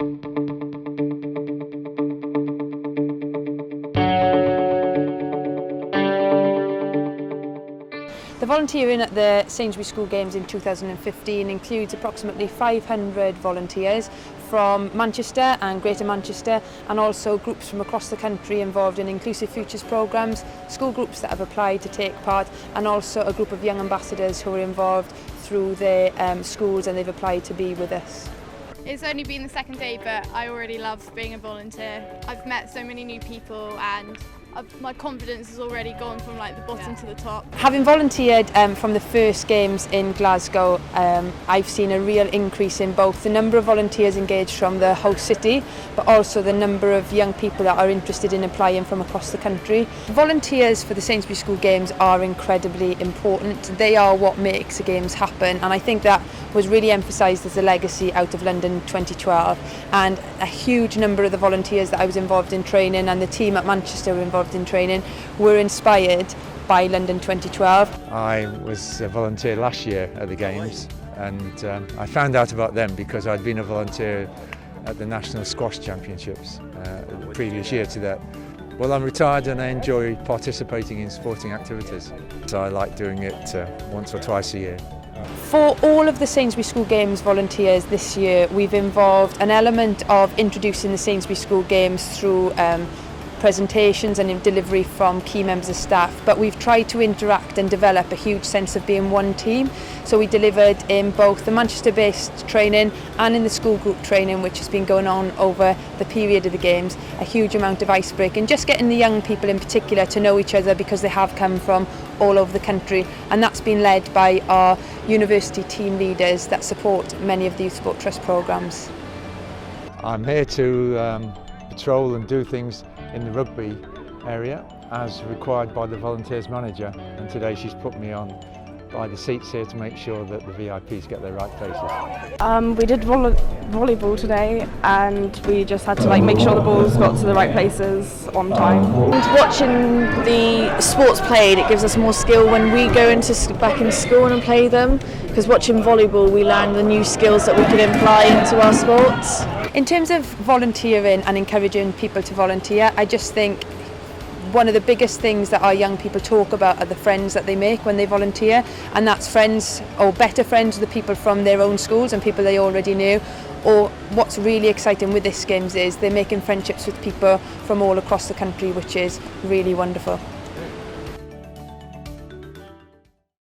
The volunteering at the Sainsbury School Games in 2015 includes approximately 500 volunteers from Manchester and Greater Manchester, and also groups from across the country involved in Inclusive Futures programmes, school groups that have applied to take part, and also a group of young ambassadors who are involved through their schools, and they've applied to be with us. It's only been the second day, but I already love being a volunteer. I've met so many new people, and my confidence has already gone from like the bottom to the top. Having volunteered from the first games in Glasgow, I've seen a real increase in both the number of volunteers engaged from the host city, but also the number of young people that are interested in applying from across the country. Volunteers for the Sainsbury School Games are incredibly important. They are what makes the games happen, and I think that was really emphasised as a legacy out of London 2012, and a huge number of the volunteers that I was involved in training and the team at Manchester were involved in training were inspired by London 2012. I was a volunteer last year at the Games, and I found out about them because I'd been a volunteer at the National Squash Championships the previous year to that. Well, I'm retired and I enjoy participating in sporting activities, so I like doing it once or twice a year. For all of the Sainsbury School Games volunteers this year, we've involved an element of introducing the Sainsbury School Games through presentations and in delivery from key members of staff, but we've tried to interact and develop a huge sense of being one team. So we delivered in both the Manchester-based training and in the school group training, which has been going on over the period of the games, a huge amount of icebreaking, just getting the young people in particular to know each other because they have come from all over the country, and that's been led by our university team leaders that support many of the Youth Sport Trust programmes. I'm here to patrol and do things in the rugby area as required by the volunteers manager, and today she's put me on by the seats here to make sure that the VIPs get their right places. We did volleyball today, and we just had to make sure the balls got to the right places on time. And watching the sports played, it gives us more skill when we go back into school and play them, because watching volleyball we learn the new skills that we can apply into our sports. In terms of volunteering and encouraging people to volunteer, I just think one of the biggest things that our young people talk about are the friends that they make when they volunteer, and that's friends or better friends with the people from their own schools and people they already knew. Or what's really exciting with this Games is they're making friendships with people from all across the country, which is really wonderful.